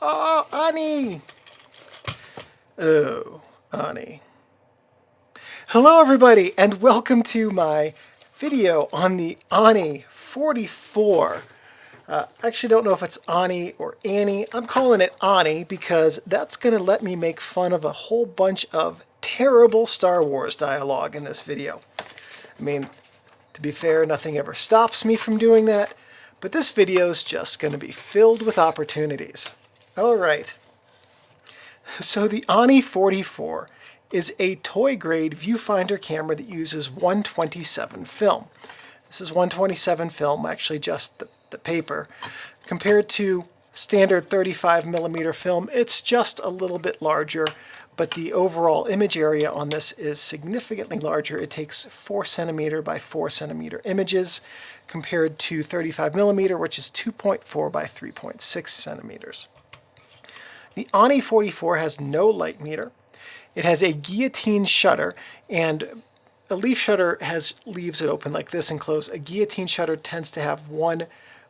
Oh, Anny! Oh, Anny. Hello everybody, and welcome to my video on the Anny 44. I actually don't know if it's Anny or Annie. I'm calling it Anny because that's going to let me make fun of a whole bunch of terrible Star Wars dialogue in this video. I mean, to be fair, nothing ever stops me from doing that, but this video is just going to be filled with opportunities. Alright, so the Anny 44 is a toy-grade viewfinder camera that uses 127 film. This is 127 film, actually just the paper. Compared to standard 35mm film, it's just a little bit larger, but the overall image area on this is significantly larger. It takes 4cm by 4cm images, compared to 35mm, which is 2.4 by 3.6 centimeters. The Anny 44 has no light meter. It has a guillotine shutter, and a leaf shutter leaves it open like this and closed. A guillotine shutter tends to have one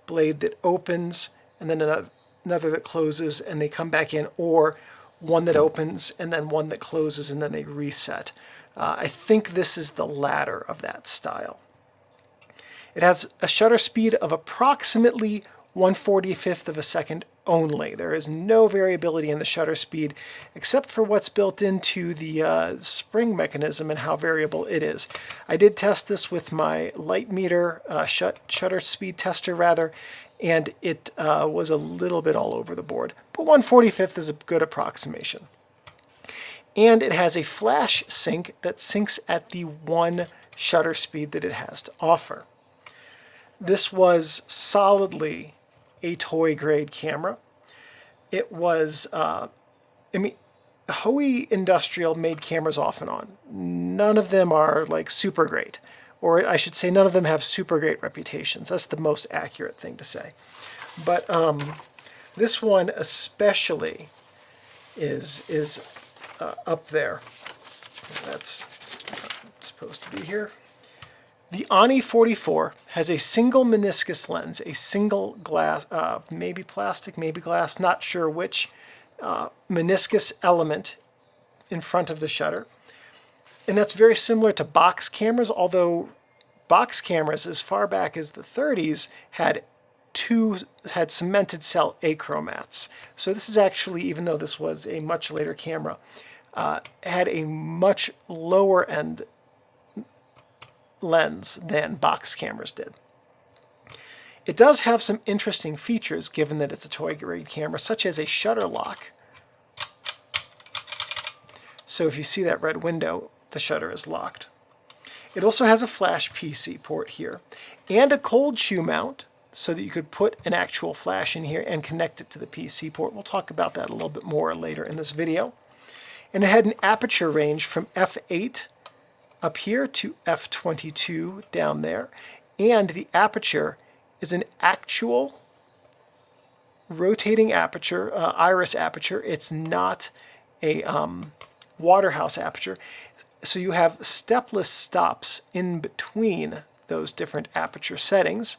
blade that opens and then another that closes and they come back in, or one that opens and then one that closes and then they reset. I think this is the latter of that style. It has a shutter speed of approximately 1/45 of a second only. There is no variability in the shutter speed except for what's built into the spring mechanism and how variable it is. I did test this with my light meter shutter speed tester rather, and it was a little bit all over the board, but 1/45 is a good approximation. And it has a flash sync that syncs at the one shutter speed that it has to offer. This was solidly a toy-grade camera. It was, Hoei Industrial made cameras off and on. None of them are like super great, or I should say none of them have super great reputations. That's the most accurate thing to say. But this one especially is up there. That's supposed to be here. The Anny 44 has a single meniscus lens, a single glass, maybe plastic, maybe glass, not sure which, meniscus element in front of the shutter. And that's very similar to box cameras, although box cameras as far back as the 30s had cemented cell achromats. So this is actually, even though this was a much later camera, had a much lower end lens than box cameras did. It does have some interesting features given that it's a toy-grade camera, such as a shutter lock. So if you see that red window, the shutter is locked. It also has a flash PC port here and a cold shoe mount so that you could put an actual flash in here and connect it to the PC port. We'll talk about that a little bit more later in this video. And it had an aperture range from f8 up here to f22 down there, and the aperture is an actual rotating aperture, iris aperture. It's not a Waterhouse aperture, so you have stepless stops in between those different aperture settings.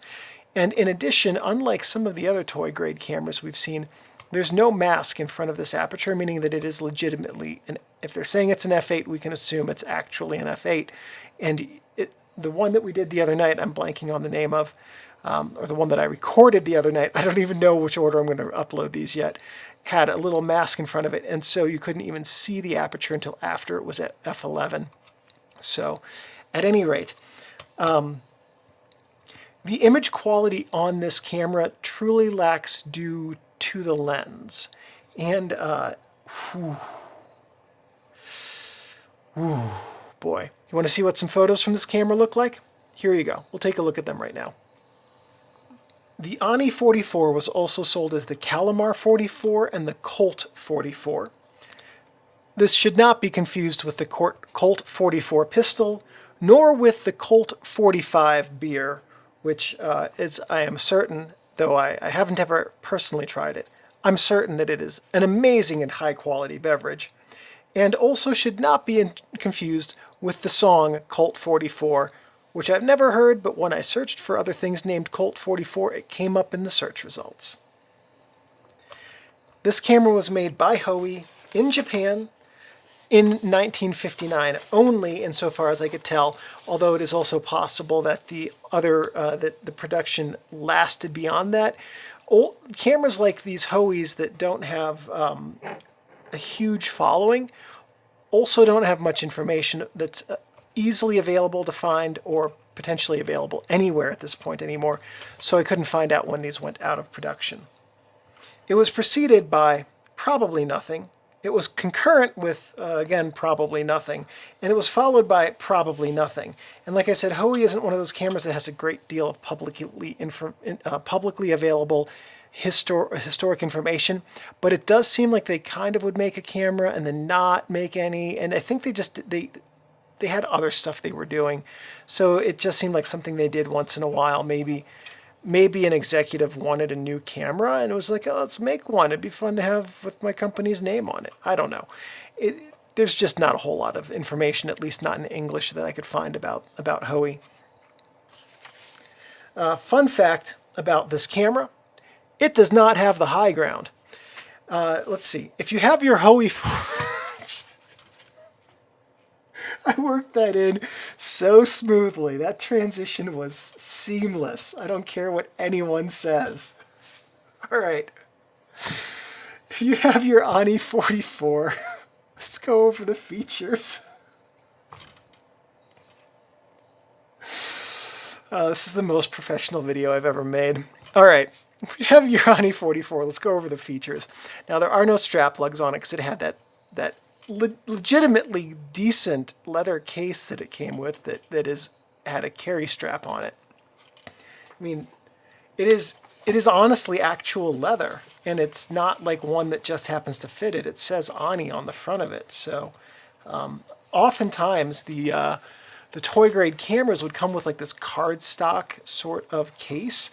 And in addition, unlike some of the other toy grade cameras we've seen, there's no mask in front of this aperture, meaning that it is legitimately if they're saying it's an f8, we can assume it's actually an f8. And the one that we did the other night, I'm blanking on the name of, or the one that I recorded the other night, I don't even know which order I'm going to upload these yet, had a little mask in front of it, and so you couldn't even see the aperture until after it was at f11. So, at any rate, the image quality on this camera truly lacks due to the lens. And, boy. You want to see what some photos from this camera look like? Here you go. We'll take a look at them right now. The Anny 44 was also sold as the Kalimar 44 and the Colt 44. This should not be confused with the Colt 44 pistol, nor with the Colt 45 beer, which is, I am certain, though I haven't ever personally tried it, I'm certain that it is an amazing and high quality beverage. and also should not be confused with the song Colt 44, which I've never heard, but when I searched for other things named Colt 44, it came up in the search results. This camera was made by Hoei in Japan in 1959 only, insofar as I could tell, although it is also possible that the production lasted beyond that. Old cameras like these Hoeis that don't have a huge following also don't have much information that's easily available to find or potentially available anywhere at this point anymore, so I couldn't find out when these went out of production. It was preceded by Probably Nothing. It was concurrent with, again, Probably Nothing, and it was followed by Probably Nothing. And like I said, Hoei isn't one of those cameras that has a great deal of publicly available historic information, but it does seem like they kind of would make a camera and then not make any, and I think they had other stuff they were doing, so it just seemed like something they did once in a while. Maybe an executive wanted a new camera and it was like, oh, let's make one. It'd be fun to have with my company's name on it. I don't know. There's just not a whole lot of information, at least not in English, that I could find about Hoei. Fun fact about this camera: it does not have the high ground. Let's see. If you have your Hoei I worked that in so smoothly. That transition was seamless. I don't care what anyone says. All right. If you have your Anny 44, let's go over the features. This is the most professional video I've ever made. All right. If you have your Anny 44, let's go over the features. Now, there are no strap lugs on it because it had that legitimately decent leather case that it came with that had a carry strap on it. I mean, it is honestly actual leather, and it's not like one that just happens to fit it. It says Anny on the front of it. So oftentimes the toy grade cameras would come with like this cardstock sort of case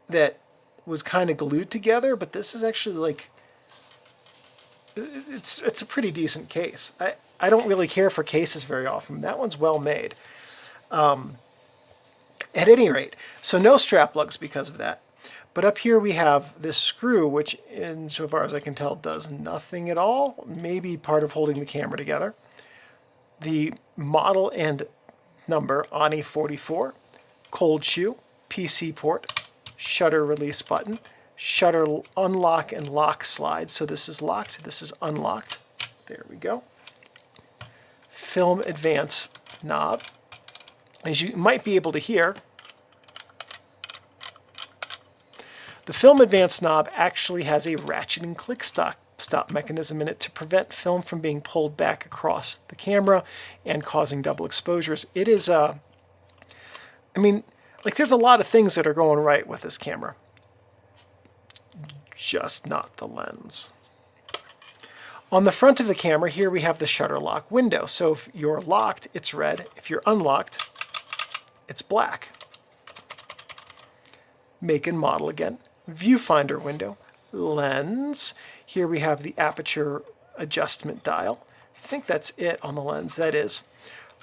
that was kind of glued together, but this is actually like, it's a pretty decent case. I don't really care for cases very often. That one's well made. At any rate, so no strap lugs because of that. But up here we have this screw, which, insofar as I can tell, does nothing at all. Maybe part of holding the camera together. The model and number, Anny 44, cold shoe, PC port, shutter release button, shutter unlock and lock slide. So this is locked, this is unlocked. There we go. Film advance knob. As you might be able to hear, the film advance knob actually has a ratchet and click stop mechanism in it to prevent film from being pulled back across the camera and causing double exposures. It is I mean, like, there's a lot of things that are going right with this camera. Just not the lens. On the front of the camera, here we have the shutter lock window. So if you're locked, it's red. If you're unlocked, it's black. Make and model again. Viewfinder window. Lens. Here we have the aperture adjustment dial. I think that's it on the lens. That is.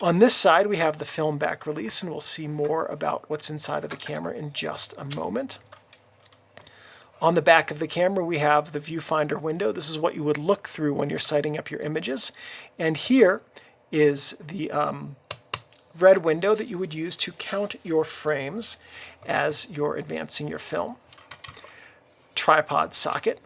On this side, we have the film back release, and we'll see more about what's inside of the camera in just a moment. On the back of the camera, we have the viewfinder window. This is what you would look through when you're sighting up your images. And here is the red window that you would use to count your frames as you're advancing your film. Tripod socket.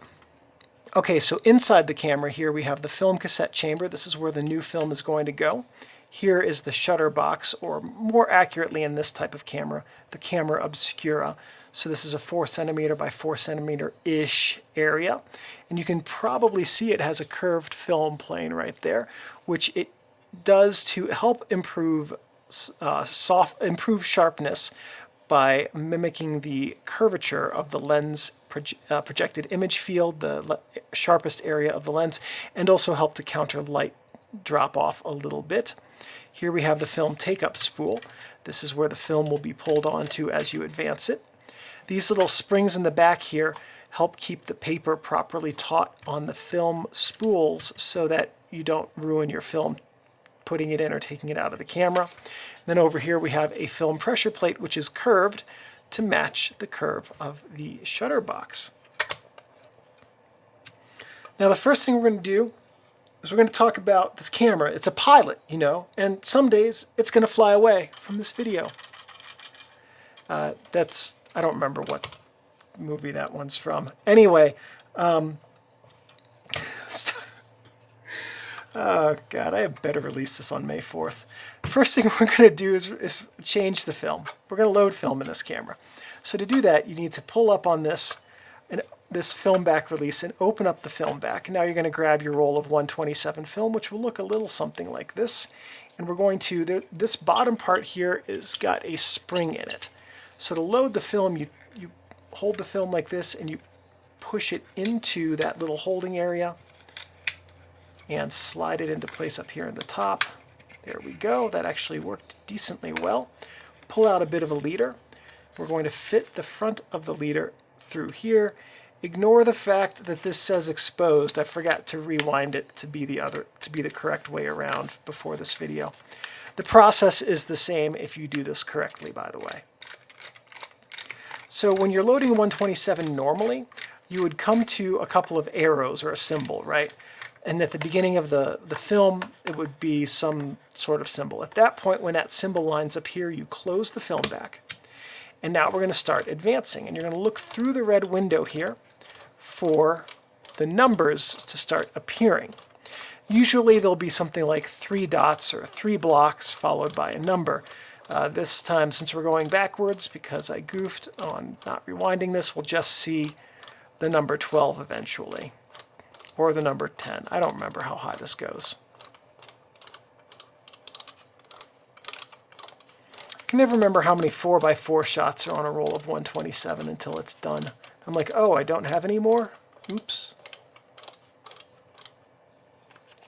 Okay, so inside the camera here we have the film cassette chamber. This is where the new film is going to go. Here is the shutter box, or more accurately in this type of camera, the camera obscura. So this is a 4 centimeter by 4 centimeter-ish area. And you can probably see it has a curved film plane right there, which it does to help improve sharpness by mimicking the curvature of the lens projected image field, the sharpest area of the lens, and also help to counter light drop off a little bit. Here we have the film take-up spool. This is where the film will be pulled onto as you advance it. These little springs in the back here help keep the paper properly taut on the film spools so that you don't ruin your film putting it in or taking it out of the camera. Then over here we have a film pressure plate, which is curved to match the curve of the shutter box. Now the first thing we're going to do is we're going to talk about this camera. It's a pilot, you know, and some days it's going to fly away from this video. I don't remember what movie that one's from. Anyway, oh God, I better release this on May 4th. First thing we're going to do is change the film. We're going to load film in this camera. So to do that, you need to pull up on this film back release and open up the film back. Now you're going to grab your roll of 127 film, which will look a little something like this. And we're going to, this bottom part here is got a spring in it. So to load the film, you hold the film like this and you push it into that little holding area and slide it into place up here in the top. There we go. That actually worked decently well. Pull out a bit of a leader. We're going to fit the front of the leader through here. Ignore the fact that this says exposed. I forgot to rewind it to be the correct way around before this video. The process is the same if you do this correctly, by the way. So when you're loading 127 normally, you would come to a couple of arrows or a symbol, right? And at the beginning of the film, it would be some sort of symbol. At that point, when that symbol lines up here, you close the film back. And now we're going to start advancing. And you're going to look through the red window here for the numbers to start appearing. Usually there'll be something like 3 dots or 3 blocks followed by a number. This time, since we're going backwards, because I goofed on not rewinding this, we'll just see the number 12 eventually. Or the number 10. I don't remember how high this goes. I can never remember how many 4x4 shots are on a roll of 127 until it's done. I'm like, oh, I don't have any more? Oops.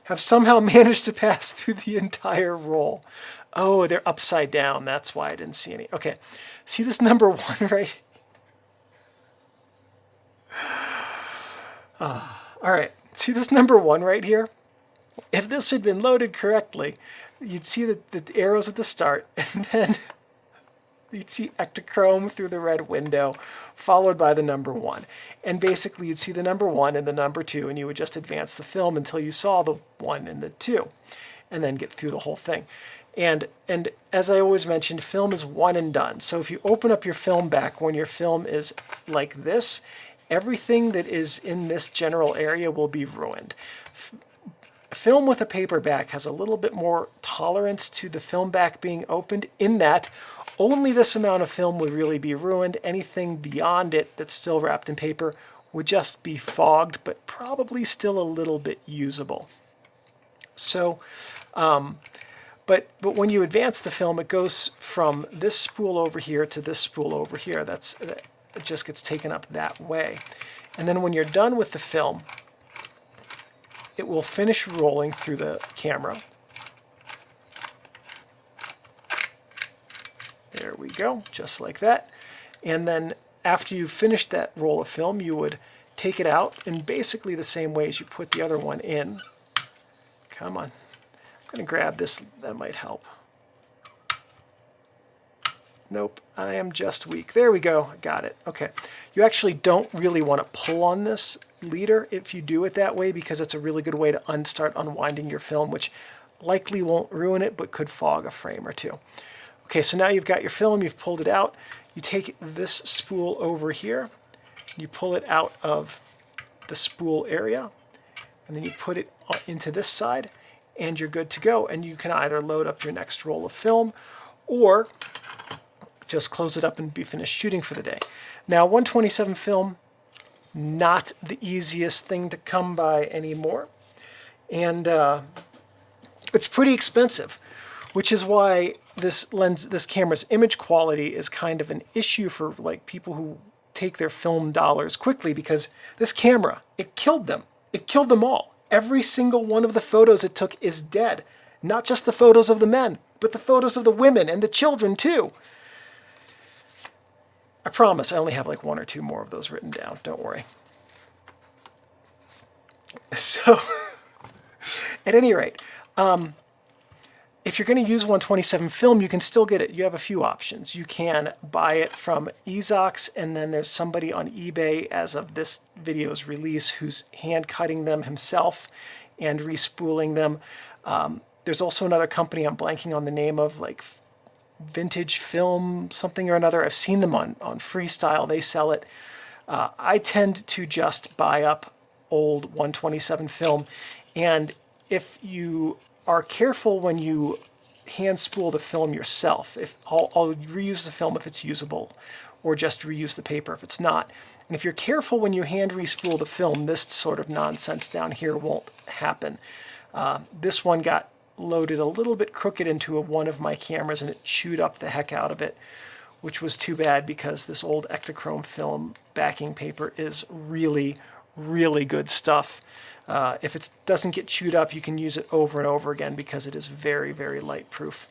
Have somehow managed to pass through the entire roll. Oh, they're upside down. That's why I didn't see any. Okay, see this number 1 right? All right, see this number 1 right here? If this had been loaded correctly, you'd see the arrows at the start, and then you'd see ectochrome through the red window, followed by the number 1. And basically you'd see the number 1 and the number 2, and you would just advance the film until you saw the 1 and the 2, and then get through the whole thing. And as I always mentioned, film is one and done. So if you open up your film back when your film is like this, everything that is in this general area will be ruined. Film with a paper back has a little bit more tolerance to the film back being opened, in that only this amount of film would really be ruined. Anything beyond it that's still wrapped in paper would just be fogged, but probably still a little bit usable. So, but when you advance the film, it goes from this spool over here to this spool over here. It just gets taken up that way. And then when you're done with the film, it will finish rolling through the camera. There we go, just like that. And then after you've finished that roll of film, you would take it out in basically the same way as you put the other one in. Come on. I'm going to grab this, that might help. Nope, I am just weak. There we go, I got it. Okay, you actually don't really want to pull on this leader if you do it that way, because it's a really good way to start unwinding your film, which likely won't ruin it, but could fog a frame or two. Okay, so now you've got your film, you've pulled it out. You take this spool over here, you pull it out of the spool area, and then you put it into this side, and you're good to go. And you can either load up your next roll of film, or just close it up and be finished shooting for the day. Now, 127 film, not the easiest thing to come by anymore. And it's pretty expensive, which is why this camera's image quality is kind of an issue for like people who take their film dollars quickly, because this camera, it killed them. It killed them all. Every single one of the photos it took is dead. Not just the photos of the men, but the photos of the women and the children too. I promise I only have like 1 or 2 more of those written down. Don't worry. So At any rate, if you're going to use 127 film, you can still get it. You have a few options. You can buy it from Ezox, and then there's somebody on eBay as of this video's release who's hand cutting them himself and respooling them. There's also another company I'm blanking on the name of, like Vintage Film something or another. I've seen them on Freestyle. They sell it. I tend to just buy up old 127 film, and if you are careful when you hand spool the film yourself, if I'll reuse the film if it's usable, or just reuse the paper if it's not. And if you're careful when you hand respool the film, this sort of nonsense down here won't happen. This one got loaded a little bit crooked into one of my cameras, and it chewed up the heck out of it, which was too bad because this old Ektachrome film backing paper is really, really good stuff. If it doesn't get chewed up, you can use it over and over again because it is very, very light proof.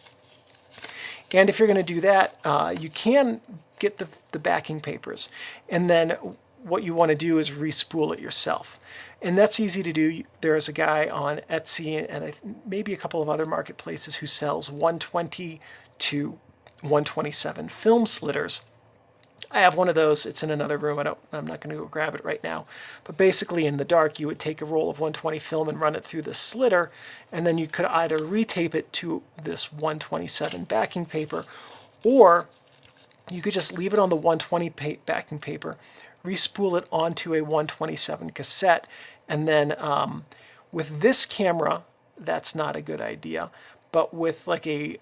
And if you're going to do that, you can get the backing papers, and then what you want to do is respool it yourself. And that's easy to do. There's a guy on Etsy and maybe a couple of other marketplaces who sells 120 to 127 film slitters. I have one of those. It's in another room. I'm not going to go grab it right now. But basically in the dark, you would take a roll of 120 film and run it through the slitter, and then you could either retape it to this 127 backing paper, or you could just leave it on the 120 backing paper, respool it onto a 127 cassette, and then with this camera, that's not a good idea. But with like a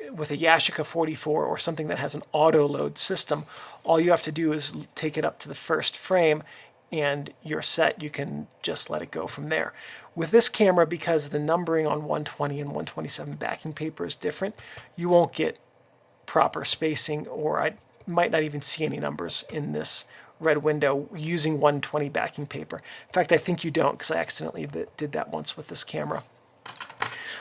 Yashica 44 or something that has an auto load system, all you have to do is take it up to the first frame and you're set. You can just let it go from there. With this camera, because the numbering on 120 and 127 backing paper is different, you won't get proper spacing, or I might not even see any numbers in this red window using 120 backing paper. In fact, I think you don't, because I accidentally did that once with this camera.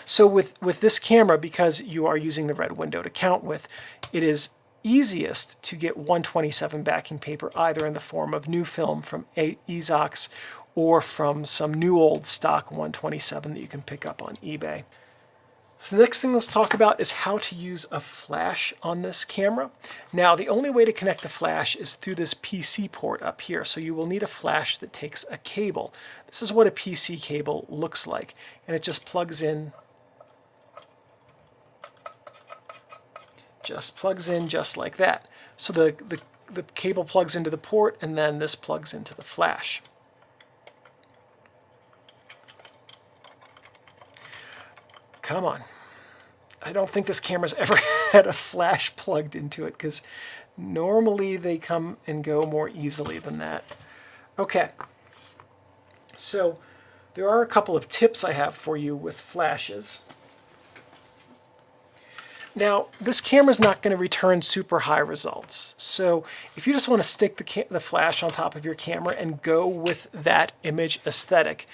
So with this camera, because you are using the red window to count with, it is easiest to get 127 backing paper either in the form of new film from Ezox or from some new old stock 127 that you can pick up on eBay. So the next thing let's talk about is how to use a flash on this camera. Now, the only way to connect the flash is through this PC port up here. So you will need a flash that takes a cable. This is what a PC cable looks like, and it just plugs in. Just plugs in just like that. So the cable plugs into the port, and then this plugs into the flash. Come on. I don't think this camera's ever had a flash plugged into it, because normally they come and go more easily than that. Okay. So there are a couple of tips I have for you with flashes. Now, this camera's not going to return super high results. So if you just want to stick the flash on top of your camera and go with that image aesthetic,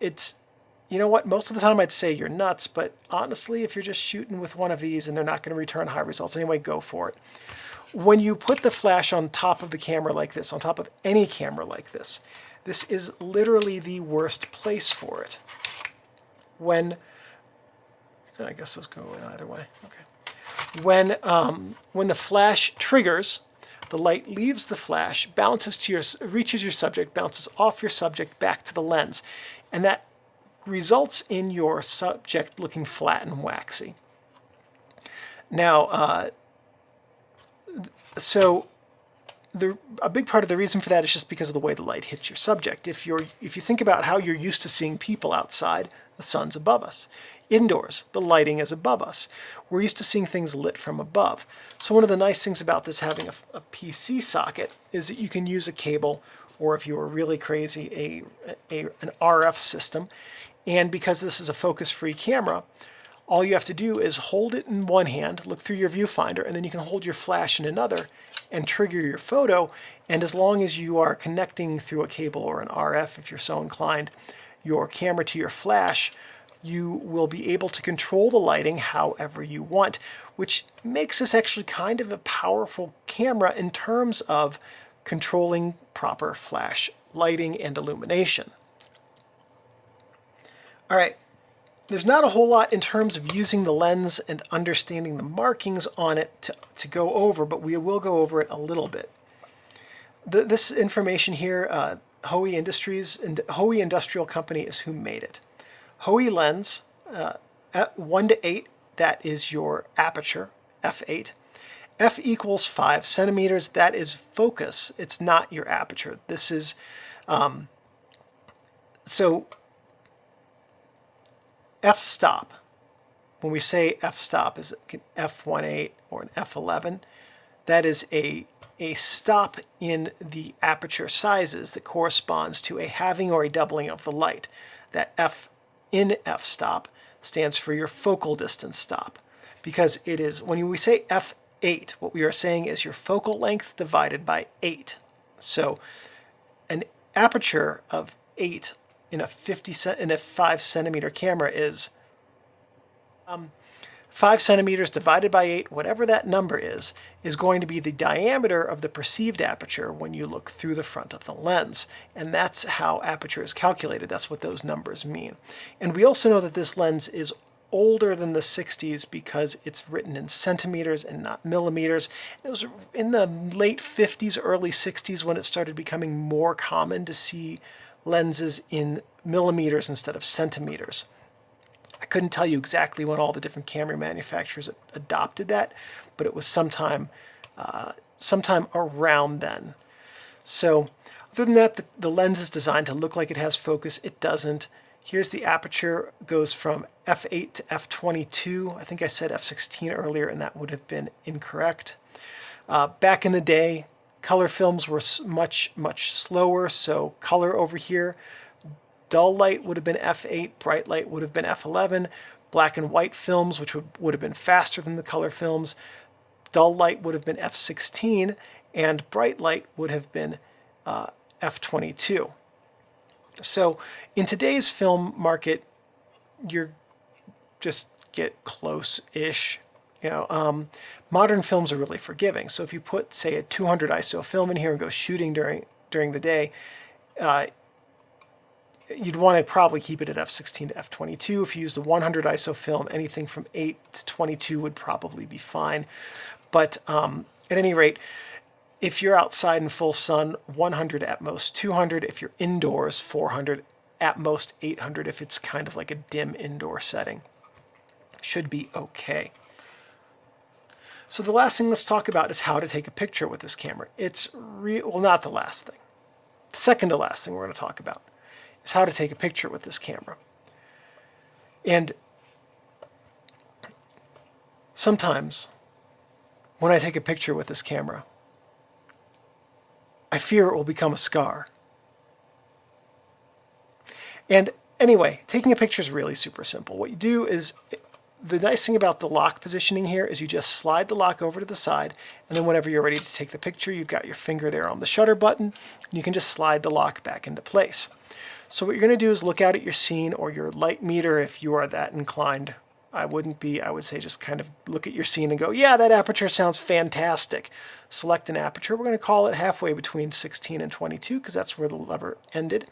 it's, you know what, most of the time I'd say you're nuts, but honestly, if you're just shooting with one of these and they're not going to return high results anyway, go for it. When you put the flash on top of the camera like this, on top of any camera like this is literally the worst place for it. I guess those go in either way. Okay. When the flash triggers, the light leaves the flash, reaches your subject, bounces off your subject back to the lens, and that results in your subject looking flat and waxy. Now, a big part of the reason for that is just because of the way the light hits your subject. If you think about how you're used to seeing people outside, the sun's above us. Indoors, the lighting is above us. We're used to seeing things lit from above. So one of the nice things about this having a PC socket is that you can use a cable, or if you were really crazy, an RF system. And because this is a focus-free camera, all you have to do is hold it in one hand, look through your viewfinder, and then you can hold your flash in another and trigger your photo. And as long as you are connecting through a cable or an RF, if you're so inclined, your camera to your flash, you will be able to control the lighting however you want, which makes this actually kind of a powerful camera in terms of controlling proper flash lighting and illumination. All right, there's not a whole lot in terms of using the lens and understanding the markings on it to go over, but we will go over it a little bit. This information here, Hoei Industries and Hoei Industrial Company is who made it. Hoei lens, at 1 to 8, that is your aperture, f8. F equals 5 centimeters, that is focus. It's not your aperture. This is, so f-stop, when we say f-stop, is an f1.8 or an f11, that is a stop in the aperture sizes that corresponds to a halving or a doubling of the light. That F in f-stop stands for your focal distance stop, because it is, when we say f8, what we are saying is your focal length divided by 8. So an aperture of 8 in a 5 centimeter camera is 5 centimeters divided by 8, whatever that number is going to be the diameter of the perceived aperture when you look through the front of the lens. And that's how aperture is calculated. That's what those numbers mean. And we also know that this lens is older than the 60s because it's written in centimeters and not millimeters. It was in the late 50s, early 60s when it started becoming more common to see lenses in millimeters instead of centimeters. I couldn't tell you exactly when all the different camera manufacturers adopted that, but it was sometime around then. So other than that, the lens is designed to look like it has focus. It doesn't. Here's the aperture, goes from f8 to f22. I think I said f16 earlier, and that would have been incorrect. Back in the day, color films were much slower, so color over here, dull light would have been f8, bright light would have been f11. Black and white films, which would have been faster than the color films, dull light would have been f16, and bright light would have been f22. So in today's film market, you're just get close-ish. Modern films are really forgiving. So if you put, say, a 200 ISO film in here and go shooting during the day, you'd want to probably keep it at f16 to f22. If you use the 100 ISO film, anything from 8 to 22 would probably be fine. But at any rate, if you're outside in full sun, 100 at most 200. If you're indoors, 400, at most 800 if it's kind of like a dim indoor setting. Should be okay. So the last thing let's talk about is how to take a picture with this camera. Well, not the last thing. The second to last thing we're going to talk about is how to take a picture with this camera. And sometimes when I take a picture with this camera, I fear it will become a scar. And anyway, taking a picture is really super simple. What you do is, the nice thing about the lock positioning here is you just slide the lock over to the side, and then whenever you're ready to take the picture, you've got your finger there on the shutter button, and you can just slide the lock back into place. So what you're going to do is look out at your scene or your light meter if you are that inclined. I wouldn't be. I would say just kind of look at your scene and go, yeah, that aperture sounds fantastic. Select an aperture. We're going to call it halfway between 16 and 22 because that's where the lever ended.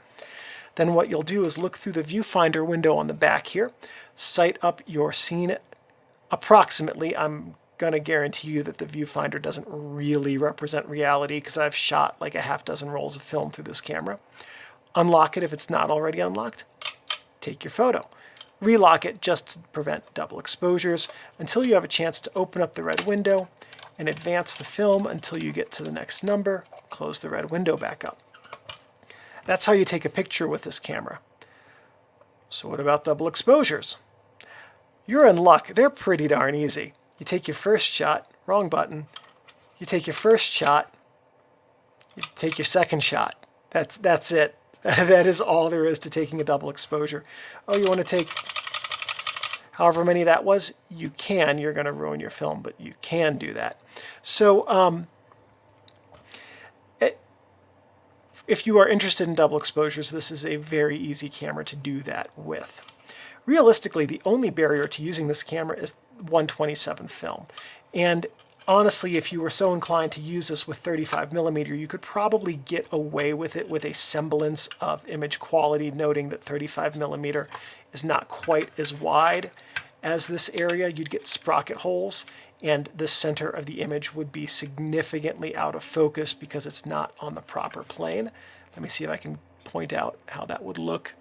Then what you'll do is look through the viewfinder window on the back here, sight up your scene approximately. I'm going to guarantee you that the viewfinder doesn't really represent reality because I've shot like a half dozen rolls of film through this camera. Unlock it if it's not already unlocked. Take your photo. Relock it just to prevent double exposures until you have a chance to open up the red window and advance the film until you get to the next number. Close the red window back up. That's how you take a picture with this camera. So what about double exposures? You're in luck. They're pretty darn easy. You take your first shot, wrong button. You take your first shot, you take your second shot. That's it. That is all there is to taking a double exposure. Oh, you want to take however many that was? You can. You're going to ruin your film, but you can do that. So if you are interested in double exposures, this is a very easy camera to do that with. Realistically, the only barrier to using this camera is 127 film. And honestly, if you were so inclined to use this with 35mm, you could probably get away with it with a semblance of image quality, noting that 35mm is not quite as wide as this area. You'd get sprocket holes, and the center of the image would be significantly out of focus because it's not on the proper plane. Let me see if I can point out how that would look.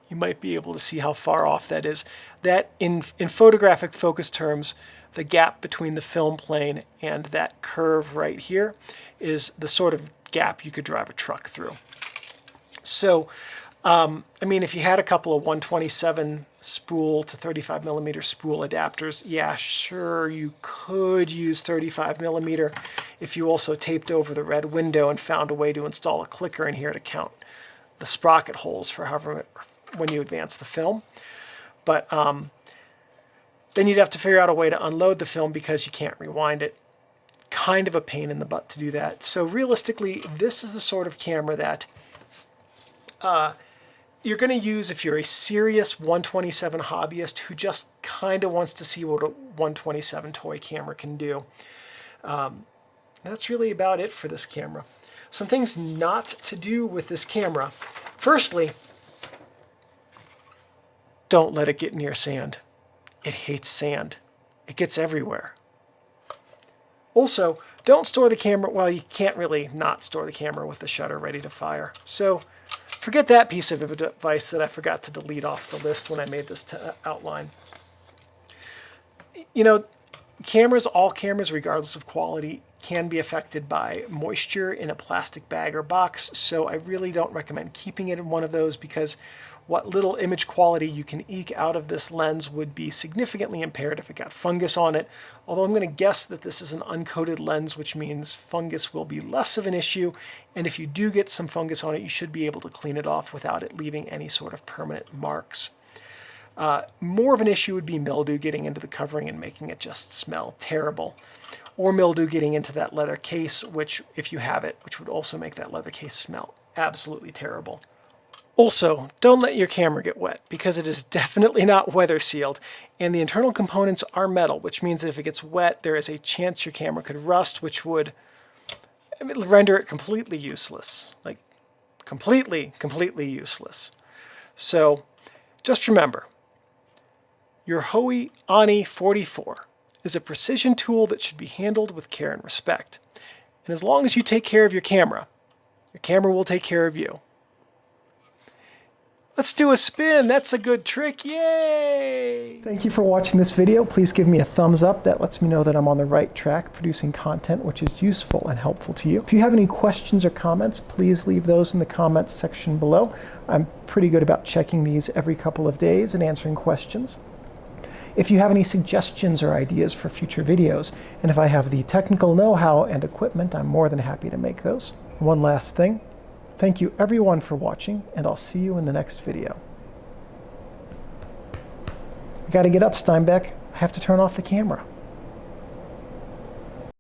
You might be able to see how far off that is. That, in photographic focus terms, the gap between the film plane and that curve right here is the sort of gap you could drive a truck through. So, I mean, if you had a couple of 127 spool to 35mm spool adapters, yeah, sure, you could use 35mm if you also taped over the red window and found a way to install a clicker in here to count the sprocket holes for however when you advance the film. But then you'd have to figure out a way to unload the film because you can't rewind it. Kind of a pain in the butt to do that. So realistically, this is the sort of camera that you're going to use if you're a serious 127 hobbyist who just kind of wants to see what a 127 toy camera can do. That's really about it for this camera. Some things not to do with this camera. Firstly, don't let it get near sand. It hates sand. It gets everywhere. Also, don't store the camera, well, you can't really not store the camera with the shutter ready to fire. So forget that piece of advice that I forgot to delete off the list when I made this outline. You know, all cameras, regardless of quality, can be affected by moisture in a plastic bag or box, so I really don't recommend keeping it in one of those because what little image quality you can eke out of this lens would be significantly impaired if it got fungus on it, although I'm going to guess that this is an uncoated lens, which means fungus will be less of an issue, and if you do get some fungus on it, you should be able to clean it off without it leaving any sort of permanent marks. More of an issue would be mildew getting into the covering and making it just smell terrible, or mildew getting into that leather case, which, if you have it, which would also make that leather case smell absolutely terrible. Also, don't let your camera get wet because it is definitely not weather sealed, and the internal components are metal, which means that if it gets wet, there is a chance your camera could rust, which would render it completely useless. Like, completely useless. So, just remember, your Hoei Anny 44 is a precision tool that should be handled with care and respect. And as long as you take care of your camera will take care of you. Let's do a spin. That's a good trick. Yay! Thank you for watching this video. Please give me a thumbs up. That lets me know that I'm on the right track producing content which is useful and helpful to you. If you have any questions or comments, please leave those in the comments section below. I'm pretty good about checking these every couple of days and answering questions. If you have any suggestions or ideas for future videos, and if I have the technical know-how and equipment, I'm more than happy to make those. One last thing. Thank you everyone for watching, and I'll see you in the next video. I gotta get up, Steinbeck. I have to turn off the camera.